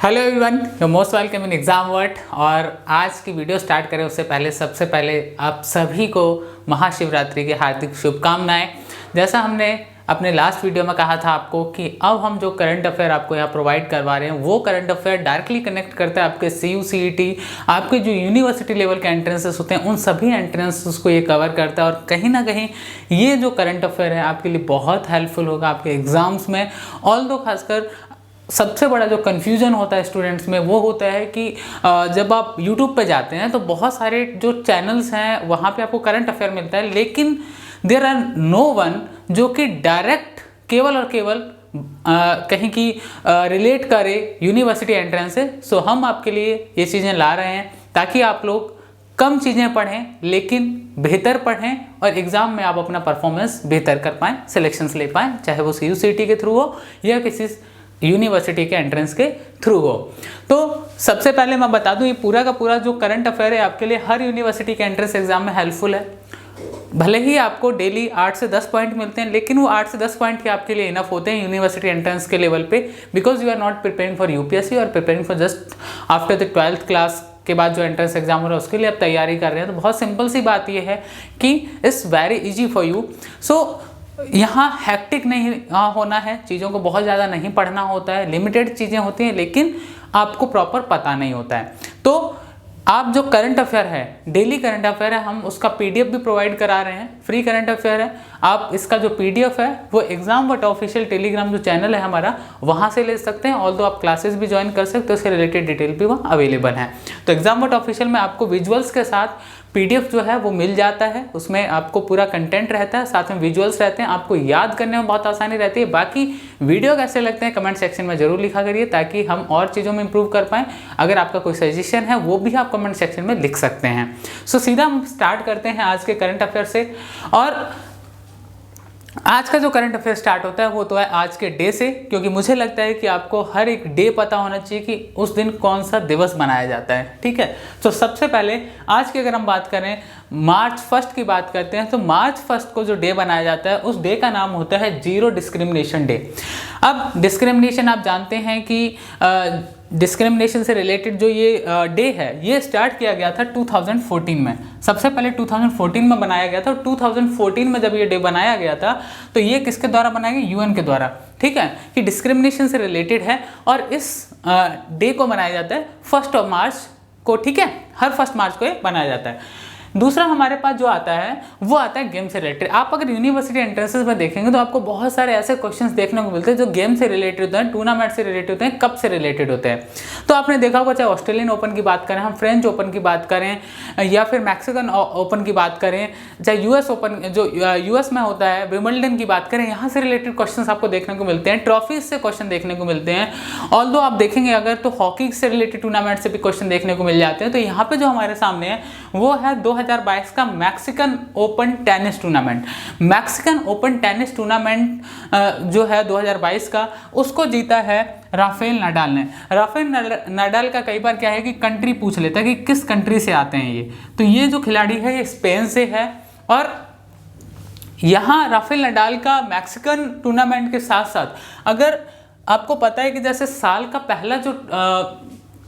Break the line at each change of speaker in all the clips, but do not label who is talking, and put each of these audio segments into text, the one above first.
Hello everyone, you most welcome in exam world. और आज की वीडियो स्टार्ट करें उससे पहले सबसे पहले आप सभी को महाशिवरात्रि की हार्दिक शुभकामनाएं। जैसा हमने अपने लास्ट वीडियो में कहा था आपको कि अब हम जो करंट अफेयर आपको यहाँ प्रोवाइड करवा रहे हैं वो करंट अफेयर डायरेक्टली कनेक्ट करता है आपके CU CET, आपके जो यूनिवर्सिटी लेवल के एंट्रेंसेस होते हैं उन सभी एंट्रेंसेस को ये कवर करता है। और कहीं ना कहीं ये जो करंट अफेयर है आपके लिए बहुत हेल्पफुल होगा आपके एग्जाम्स में। ऑल्दो खासकर सबसे बड़ा जो कन्फ्यूज़न होता है स्टूडेंट्स में वो होता है कि जब आप YouTube पे जाते हैं तो बहुत सारे जो चैनल्स हैं वहाँ पे आपको करंट अफेयर मिलता है, लेकिन देयर आर नो वन जो कि डायरेक्ट केवल और केवल कहीं की रिलेट करे यूनिवर्सिटी एंट्रेंस से। सो हम आपके लिए ये चीज़ें ला रहे हैं ताकि आप लोग कम चीज़ें पढ़ें लेकिन बेहतर पढ़ें और एग्ज़ाम में आप अपना परफॉर्मेंस बेहतर कर पाएँ, सिलेक्शंस ले पाएँ, चाहे वो CU CET के थ्रू हो या किसी यूनिवर्सिटी के एंट्रेंस के थ्रू हो। तो सबसे पहले मैं बता दूं ये पूरा का पूरा जो करंट अफेयर है आपके लिए हर यूनिवर्सिटी के एंट्रेंस एग्जाम में हेल्पफुल है। भले ही आपको डेली 8 से 10 पॉइंट मिलते हैं, लेकिन वो 8 से 10 पॉइंट ही आपके लिए इनफ होते हैं यूनिवर्सिटी एंट्रेंस के लेवल पे, because you are not preparing for UPSC और preparing for just after the 12th class के बाद जो एंट्रेंस एग्जाम हो रहा है उसके लिए आप तैयारी कर रहे हैं। तो बहुत सिंपल सी बात ये है कि it's very easy for you. So यहाँ हैक्टिक नहीं होना है, चीज़ों को बहुत ज़्यादा नहीं पढ़ना होता है, लिमिटेड चीज़ें होती हैं लेकिन आपको प्रॉपर पता नहीं होता है। तो आप जो करंट अफेयर है, डेली करंट अफेयर है, हम उसका PDF भी प्रोवाइड करा रहे हैं, फ्री करंट अफेयर है। आप इसका जो PDF है वो एग्जाम वर्ल्ड ऑफिशियल टेलीग्राम जो चैनल है हमारा वहाँ से ले सकते हैं। ऑल्दो आप क्लासेस भी ज्वाइन कर सकते हो, उसके रिलेटेड डिटेल भी वहाँ अवेलेबल है। तो एग्जाम वर्ल्ड ऑफिशियल में आपको विजुअल्स के साथ PDF जो है वो मिल जाता है, उसमें आपको पूरा कंटेंट रहता है, साथ में विजुअल्स रहते हैं, आपको याद करने में बहुत आसानी रहती है। बाकी वीडियो कैसे लगते हैं कमेंट सेक्शन में जरूर लिखा करिए ताकि हम और चीज़ों में इंप्रूव कर पाएँ। अगर आपका कोई सजेशन है वो भी आप कमेंट सेक्शन में लिख सकते हैं। सो सीधा हम स्टार्ट करते हैं आज के करंट अफेयर से। और आज का जो करंट अफेयर स्टार्ट होता है वो तो है आज के डे से, क्योंकि मुझे लगता है कि आपको हर एक डे पता होना चाहिए कि उस दिन कौन सा दिवस मनाया जाता है। ठीक है, तो सबसे पहले आज की अगर हम बात करें March 1 की बात करते हैं तो March 1 को जो डे बनाया जाता है उस डे का नाम होता है जीरो डिस्क्रिमिनेशन डे। अब डिस्क्रिमिनेशन आप जानते हैं कि डिस्क्रिमिनेशन से रिलेटेड जो ये डे है ये स्टार्ट किया गया था 2014 में। सबसे पहले 2014 में बनाया गया था। 2014 में जब ये डे बनाया गया था तो ये किसके द्वारा बनाया गया? UN के द्वारा। ठीक है, कि डिस्क्रिमिनेशन से रिलेटेड है और इस डे को मनाया जाता है 1 मार्च को। ठीक है, हर 1 मार्च को ये बनाया जाता है। दूसरा हमारे पास जो आता है वो आता है गेम से रिलेटेड। आप अगर यूनिवर्सिटी एंट्रेंसेस में देखेंगे तो आपको बहुत सारे ऐसे क्वेश्चंस देखने को मिलते हैं जो गेम से रिलेटेड होते हैं, टूर्नामेंट से रिलेटेड होते हैं, कप से रिलेटेड होते हैं। तो आपने देखा होगा, चाहे ऑस्ट्रेलियन ओपन की बात करें, हम फ्रेंच ओपन की बात करें या फिर मैक्सिकन ओपन की बात करें, चाहे US ओपन जो US में होता है, विंबलडन की बात करें, यहाँ से रिलेटेड क्वेश्चन आपको देखने को मिलते हैं, ट्रॉफीज से क्वेश्चन देखने को मिलते हैं। ऑल्दो आप देखेंगे अगर तो हॉकी से रिलेटेड टूर्नामेंट से भी क्वेश्चन देखने को मिल जाते हैं। तो यहाँ पे जो हमारे सामने है वो है 2022 का Mexican open tennis tournament. Mexican open tennis tournament जो है 2022 का, उसको जीता है राफेल नडाल ने। राफेल नडाल का कई बार क्या है कि कंट्री पूछ लेता है कि किस कंट्री से आते हैं ये। तो ये जो खिलाड़ी है ये स्पेन से है। और यहाँ राफेल नडाल का मैक्सिकन टूर्नामेंट के साथ साथ अगर आपको पता है कि जैसे साल का पहला जो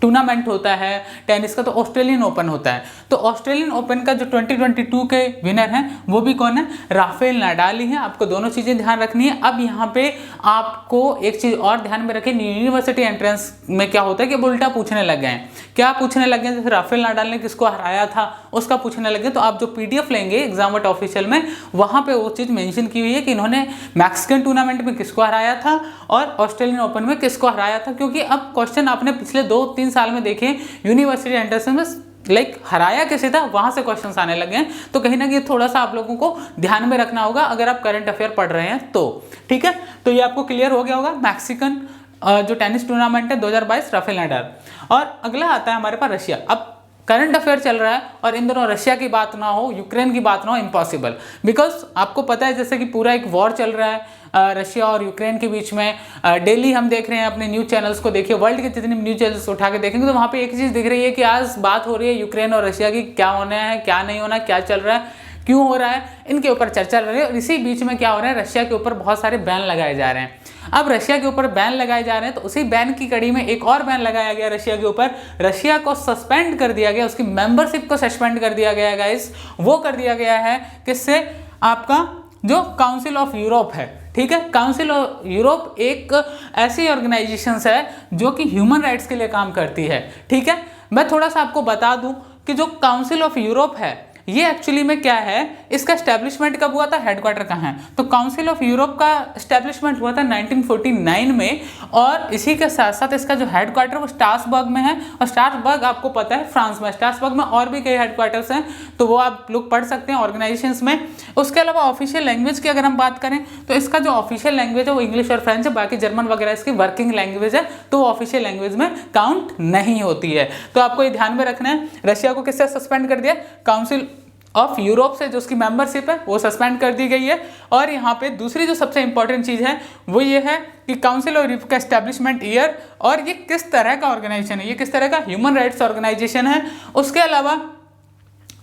टूर्नामेंट होता है टेनिस का तो ऑस्ट्रेलियन ओपन होता है। तो ऑस्ट्रेलियन ओपन का जो 2022 के विनर हैं वो भी कौन है? राफेल नडाल ही है। आपको दोनों चीज़ें ध्यान रखनी है। अब यहाँ पे आपको एक चीज़ और ध्यान में रखें, यूनिवर्सिटी एंट्रेंस में क्या होता है कि उल्टा पूछने लग गए हैं। क्या पूछने लग गए? जैसे राफेल नडाल ने किसको हराया था उसका पूछने लगे। तो आप जो PDF लेंगे एग्जाम वर्ल्ड ऑफिशियल में वहाँ पर वो चीज़ मैंशन की हुई है कि इन्होंने मैक्सिकन टूर्नामेंट में किसको हराया था और ऑस्ट्रेलियन ओपन में किसको हराया था। क्योंकि अब क्वेश्चन आपने पिछले 2-3 साल में देखे यूनिवर्सिटी एंट्रेंस में लाइक हराया किसे था वहां से क्वेश्चंस आने लगे हैं। तो कहीं ना कहीं थोड़ा सा आप लोगों को ध्यान में रखना होगा अगर आप करंट अफेयर पढ़ रहे हैं तो। ठीक है, तो ये आपको क्लियर हो गया होगा मैक्सिकन जो टेनिस टूर्नामेंट है 2022 राफेल नडाल। और अगला आता है हमारे पास रशिया। अब करंट अफेयर चल रहा है और इन दोनों रशिया की बात ना हो, यूक्रेन की बात ना हो, इम्पॉसिबल। बिकॉज आपको पता है जैसे कि पूरा एक वॉर चल रहा है रशिया और यूक्रेन के बीच में। डेली हम देख रहे हैं अपने न्यूज़ चैनल्स को, देखिए वर्ल्ड के जितने न्यूज़ चैनल्स उठा के देखेंगे तो वहाँ पे एक चीज़ दिख रही है कि आज बात हो रही है यूक्रेन और रशिया की, क्या होना है क्या नहीं होना, क्या चल रहा है, क्यों हो रहा है, इनके ऊपर चर्चा चल रही है। और इसी बीच में क्या हो रहा है, रशिया के ऊपर बहुत सारे बैन लगाए जा रहे हैं। अब रशिया के ऊपर बैन लगाए जा रहे हैं तो उसी बैन की कड़ी में एक और बैन लगाया गया रशिया के ऊपर। रशिया को सस्पेंड कर दिया गया, उसकी मेंबरशिप को सस्पेंड कर दिया गया गाइस। वो कर दिया गया है किससे, आपका जो काउंसिल ऑफ यूरोप है, ठीक है। काउंसिल ऑफ यूरोप एक ऐसी ऑर्गेनाइजेशन है जो कि ह्यूमन राइट्स के लिए काम करती है, ठीक है। मैं थोड़ा सा आपको बता दूं कि जो काउंसिल ऑफ यूरोप है ये एक्चुअली में क्या है, इसका एस्टेब्लिशमेंट कब हुआ था, हेडक्वार्टर कहाँ है, तो काउंसिल ऑफ यूरोप का एस्टेब्लिशमेंट हुआ था 1949 में। और इसी के साथ साथ इसका जो हेडक्वार्टर वो स्ट्रासबर्ग में है। और स्ट्रासबर्ग आपको पता है फ्रांस में, स्ट्रासबर्ग में और भी कई हेडक्वार्टर्स हैं, तो वो आप लोग पढ़ सकते हैं ऑर्गेनाइजेशंस में। उसके अलावा ऑफिशियल लैंग्वेज की अगर हम बात करें तो इसका जो ऑफिशियल लैंग्वेज है वो इंग्लिश और फ्रेंच है, बाकी जर्मन वगैरह इसकी वर्किंग लैंग्वेज है, तो वो ऑफिशियल लैंग्वेज में काउंट नहीं होती है। तो आपको ये ध्यान में रखना है, रशिया को किससे सस्पेंड कर दिया, काउंसिल ऑफ यूरोप से, जो उसकी मेंबरशिप है वो सस्पेंड कर दी गई है। और यहाँ पे दूसरी जो सबसे इंपॉर्टेंट चीज़ है वो ये है कि काउंसिल ऑफ यूरोप का एस्टेब्लिशमेंट ईयर, और ये किस तरह का ऑर्गेनाइजेशन है, ये किस तरह का ह्यूमन राइट्स ऑर्गेनाइजेशन है। उसके अलावा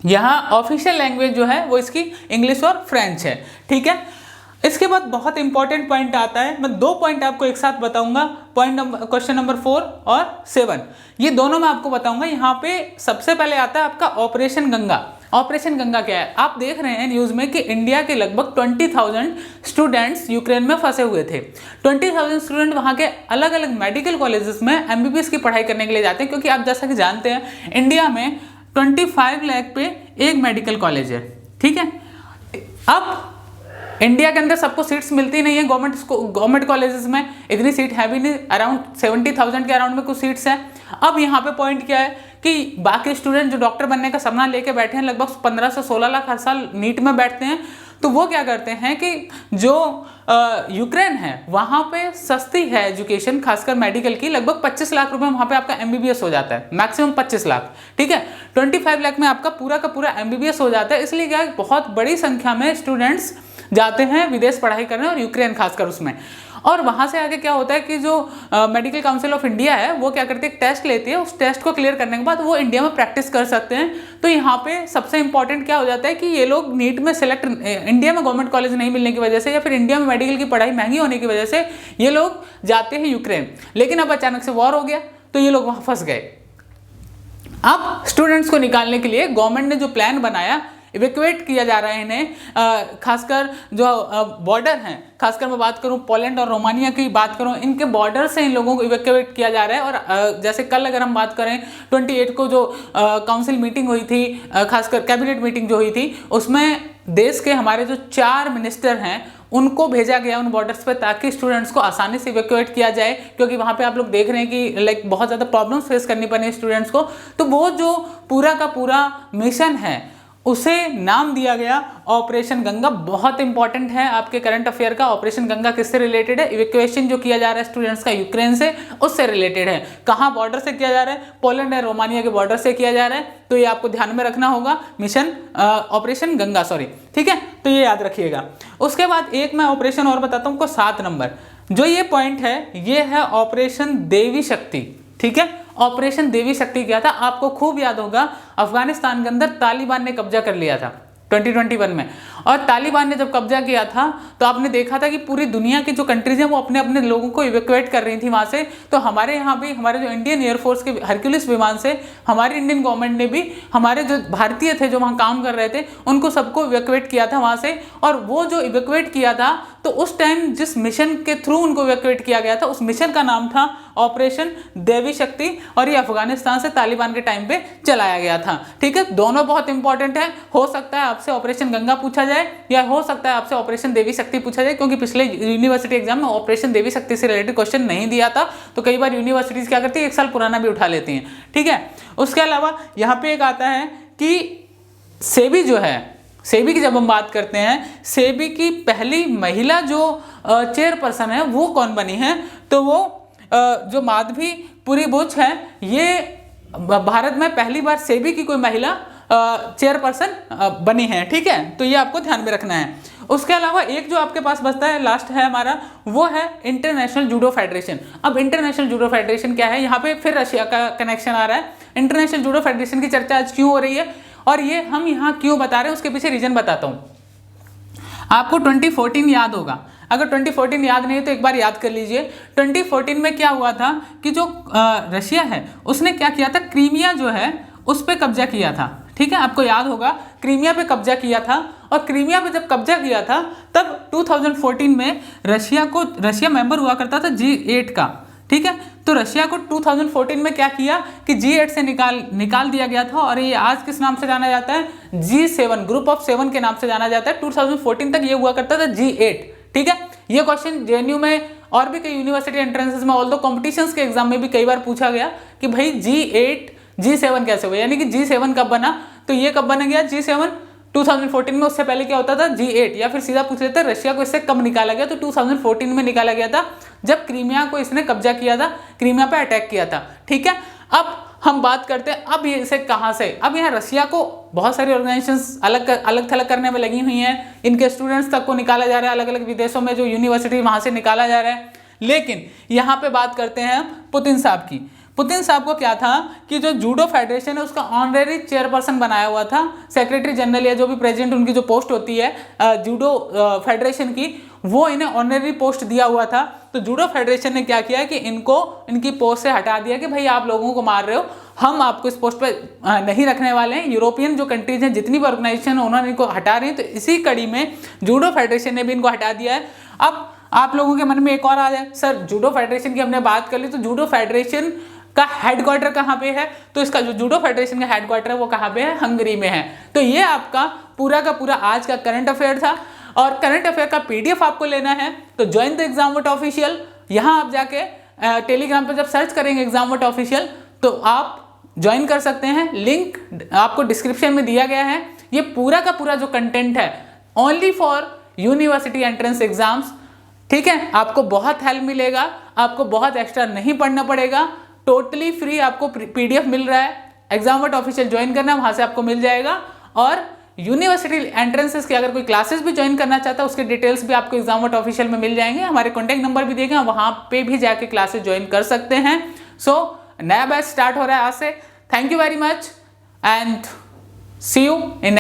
यहाँ ऑफिशियल लैंग्वेज जो है वो इसकी इंग्लिश और फ्रेंच है, ठीक है। इसके बाद बहुत इंपॉर्टेंट पॉइंट आता है, मैं 2 पॉइंट आपको एक साथ बताऊंगा, क्वेश्चन नंबर 4 और 7, ये दोनों मैं आपको बताऊंगा। यहाँ पे सबसे पहले आता है आपका ऑपरेशन गंगा। ऑपरेशन गंगा क्या है, आप देख रहे हैं न्यूज़ में कि इंडिया के लगभग 20,000 स्टूडेंट्स यूक्रेन में फंसे हुए थे। 20,000 स्टूडेंट वहाँ के अलग अलग मेडिकल कॉलेजेस में MBBS की पढ़ाई करने के लिए जाते हैं, क्योंकि आप जैसा कि जानते हैं इंडिया में 25 लाख पे एक मेडिकल कॉलेज है, ठीक है। अब इंडिया के अंदर सबको सीट्स मिलती नहीं है, गवर्नमेंट कॉलेजेस में इतनी सीट है भी नहीं, अराउंड 70,000 के अराउंड में कुछ सीट्स हैं। अब यहाँ पे पॉइंट क्या है कि बाकी स्टूडेंट जो डॉक्टर बनने का सपना लेके बैठे हैं, लगभग 15 से 16 लाख हर साल नीट में बैठते हैं, तो वो क्या करते हैं कि जो यूक्रेन है वहाँ पे सस्ती है एजुकेशन, खासकर मेडिकल की, लगभग 25 लाख रुपए में वहाँ पे आपका MBBS हो जाता है, मैक्सिमम 25 लाख, ठीक है। 25 लाख में आपका पूरा का पूरा MBBS हो जाता है। इसलिए क्या है, बहुत बड़ी संख्या में स्टूडेंट्स जाते हैं विदेश पढ़ाई करने, और यूक्रेन खासकर उसमें। और वहाँ से आगे क्या होता है कि जो मेडिकल काउंसिल ऑफ इंडिया है वो क्या करती है, एक टेस्ट लेती है, उस टेस्ट को क्लियर करने के बाद वो इंडिया में प्रैक्टिस कर सकते हैं। तो यहाँ पे सबसे इंपॉर्टेंट क्या हो जाता है कि ये लोग नीट में सिलेक्ट, इंडिया में गवर्नमेंट कॉलेज नहीं मिलने की वजह से या फिर इंडिया में मेडिकल की पढ़ाई महंगी होने की वजह से ये लोग जाते हैं यूक्रेन। लेकिन अब अचानक से वॉर हो गया तो ये लोग वहाँ फंस गए। अब स्टूडेंट्स को निकालने के लिए गवर्नमेंट ने जो प्लान बनाया, इवैक्यूएट किया जा रहा है इन्हें, खासकर जो बॉर्डर हैं, खासकर मैं बात करूं पोलैंड और रोमानिया की बात करूं, इनके बॉर्डर से इन लोगों को इवैक्यूएट किया जा रहा है। और जैसे कल अगर हम बात करें 28 को जो काउंसिल मीटिंग हुई थी, खासकर कैबिनेट मीटिंग जो हुई थी, उसमें देश के हमारे जो 4 मिनिस्टर हैं उनको भेजा गया उन बॉर्डर्स पे, ताकि स्टूडेंट्स को आसानी से इवैक्यूएट किया जाए, क्योंकि वहाँ पे आप लोग देख रहे हैं कि लाइक बहुत ज़्यादा प्रॉब्लम्स फेस करनी पड़ी स्टूडेंट्स को। तो वो जो पूरा का पूरा मिशन है उसे नाम दिया गया ऑपरेशन गंगा। बहुत इंपॉर्टेंट है आपके करंट अफेयर का। ऑपरेशन गंगा किससे रिलेटेड है, इवैक्यूएशन जो किया जा रहा है स्टूडेंट्स का यूक्रेन से, उससे रिलेटेड है। कहाँ बॉर्डर से किया जा रहा है, पोलैंड और रोमानिया के बॉर्डर से किया जा रहा है। तो ये आपको ध्यान में रखना होगा, मिशन ऑपरेशन गंगा, सॉरी, ठीक है, तो ये याद रखिएगा। उसके बाद एक मैं ऑपरेशन और बताता हूँ, 7 नंबर जो ये पॉइंट है ये है ऑपरेशन देवी शक्ति, ठीक है। ऑपरेशन देवी शक्ति क्या था, आपको खूब याद होगा, अफगानिस्तान के अंदर तालिबान ने कब्जा कर लिया था 2021 में। और तालिबान ने जब कब्जा किया था तो आपने देखा था कि पूरी दुनिया की जो कंट्रीज हैं वो अपने अपने लोगों को इवैक्यूएट कर रही थी वहाँ से। तो हमारे यहाँ भी हमारे जो इंडियन एयरफोर्स के हरक्यूलिस विमान से हमारी इंडियन गवर्नमेंट ने भी हमारे जो भारतीय थे जो वहाँ काम कर रहे थे उनको सबको इवैक्यूएट किया था वहाँ से। और वो जो इवैक्यूएट किया था तो उस टाइम जिस मिशन के थ्रू उनको इवैक्यूएट किया गया था उस मिशन का नाम था ऑपरेशन देवी शक्ति, और ये अफगानिस्तान से तालिबान के टाइम पे चलाया गया था, ठीक है। दोनों बहुत इंपॉर्टेंट है। हो सकता है आपसे ऑपरेशन गंगा पूछा जाए या हो सकता है आपसे ऑपरेशन देवी शक्ति पूछा जाए, क्योंकि पिछले यूनिवर्सिटी एग्जाम में ऑपरेशन देवी शक्ति से रिलेटेड क्वेश्चन नहीं दिया था। तो कई बार यूनिवर्सिटीज क्या करती है, 1 साल पुराना भी उठा लेती हैं, ठीक है। उसके अलावा यहाँ पे एक आता है कि सेबी जो है, सेबी की जब हम बात करते हैं, सेबी की पहली महिला जो चेयरपर्सन है वो कौन बनी है, तो वो जो माधवी पुरी बुच है, ये भारत में पहली बार सेबी की कोई महिला चेयरपर्सन बनी है, ठीक है। तो ये आपको ध्यान में रखना है। उसके अलावा एक जो आपके पास बचता है, लास्ट है हमारा, वो है इंटरनेशनल जूडो फेडरेशन। अब इंटरनेशनल जूडो फेडरेशन क्या है, यहाँ पे फिर रशिया का कनेक्शन आ रहा है। इंटरनेशनल जूडो फेडरेशन की चर्चा आज क्यों हो रही है, और ये हम यहाँ क्यों बता रहे हैं उसके पीछे रीजन बताता हूँ। आपको 2014 याद होगा, अगर 2014 याद नहीं है तो एक बार याद कर लीजिए। 2014 में क्या हुआ था कि जो रशिया है उसने क्या किया था, क्रीमिया जो है उस पर कब्जा किया था। ठीक है, आपको याद होगा क्रीमिया पे कब्जा किया था, और क्रीमिया पे जब कब्जा किया था तब 2014 में रशिया मेंबर हुआ करता था G8 का। ठीक है, तो रशिया को 2014 में क्या किया कि G8 से निकाल दिया गया था, और ये आज किस नाम से जाना जाता है, G7, ग्रुप ऑफ 7 के नाम से जाना जाता है। 2014 तक ये हुआ करता था G8। ठीक है, ये क्वेश्चन JNU में और भी कई यूनिवर्सिटी एंट्रेंसेस में, ऑल दो कॉम्पिटिशन्स के एग्जाम में भी कई बार पूछा गया कि भाई G8 G7 कैसे हुआ, यानी कि G7 कब बना, तो ये कब बन गया G7 2014 में, उससे पहले क्या होता था G8, या फिर सीधा पूछ लेते रशिया को इससे कब निकाला गया, तो 2014 में निकाला गया था जब क्रीमिया को इसने कब्जा किया था, क्रीमिया पे अटैक किया था। ठीक है, अब हम बात करते हैं अब ये इसे कहाँ से, अब यहाँ रशिया को बहुत सारी ऑर्गेनाइजेशंस अलग थलग करने में लगी हुई हैं, इनके स्टूडेंट्स तक को निकाला जा रहा है, अलग अलग विदेशों में जो यूनिवर्सिटी वहाँ से निकाला जा रहा है। लेकिन यहाँ पे बात करते हैं पुतिन साहब की। पुतिन साहब को क्या था कि जो जूडो फेडरेशन है उसका ऑनरेरी चेयरपर्सन बनाया हुआ था, सेक्रेटरी जनरल या जो भी प्रेसिडेंट उनकी जो पोस्ट होती है जूडो फेडरेशन की, वो इन्हें ऑनरेरी पोस्ट दिया हुआ था। तो जूडो फेडरेशन ने क्या किया कि इनकी पोस्ट से हटा दिया कि भाई आप लोगों को मार रहे हो, हम आपको इस पोस्ट पर नहीं रखने वाले हैं। यूरोपियन जो कंट्रीज हैं, जितनी भी ऑर्गेनाइजेशन है, उन्होंने इनको हटा रही है, तो इसी कड़ी में जूडो फेडरेशन ने भी इनको हटा दिया है। अब आप लोगों के मन में एक और आ जाए, सर जूडो फेडरेशन की हमने बात कर ली, तो जूडो फेडरेशन का हेडक्वार्टर कहाँ पे है, तो इसका जो जूडो फेडरेशन का हेडक्वार्टर है वो कहाँ पे है, हंगरी में है। तो ये आपका पूरा का पूरा आज का करंट अफेयर था, और करंट अफेयर का PDF आपको लेना है तो ज्वाइन द एग्जामवट ऑफिशियल। यहाँ आप जाके टेलीग्राम पे जब सर्च करेंगे एग्जामवट ऑफिशियल तो आप ज्वाइन कर सकते हैं, लिंक आपको डिस्क्रिप्शन में दिया गया है। ये पूरा का पूरा जो कंटेंट है only for university entrance exams. ठीक है, आपको बहुत हेल्प मिलेगा, आपको बहुत एक्स्ट्रा नहीं पढ़ना पड़ेगा, टोटली फ्री आपको PDF मिल रहा है। एग्जामवट ऑफिशियल ज्वाइन करना, वहाँ से आपको मिल जाएगा। और यूनिवर्सिटी एंट्रेंसेस की अगर कोई क्लासेस भी ज्वाइन करना चाहता है उसके डिटेल्स भी आपको एग्जामवट ऑफिशियल में मिल जाएंगे, हमारे कॉन्टैक्ट नंबर भी दिए गए, वहाँ पे भी जाके क्लासेस ज्वाइन कर सकते हैं। सो नया बैच स्टार्ट हो रहा है आज से। Thank you very much and see you in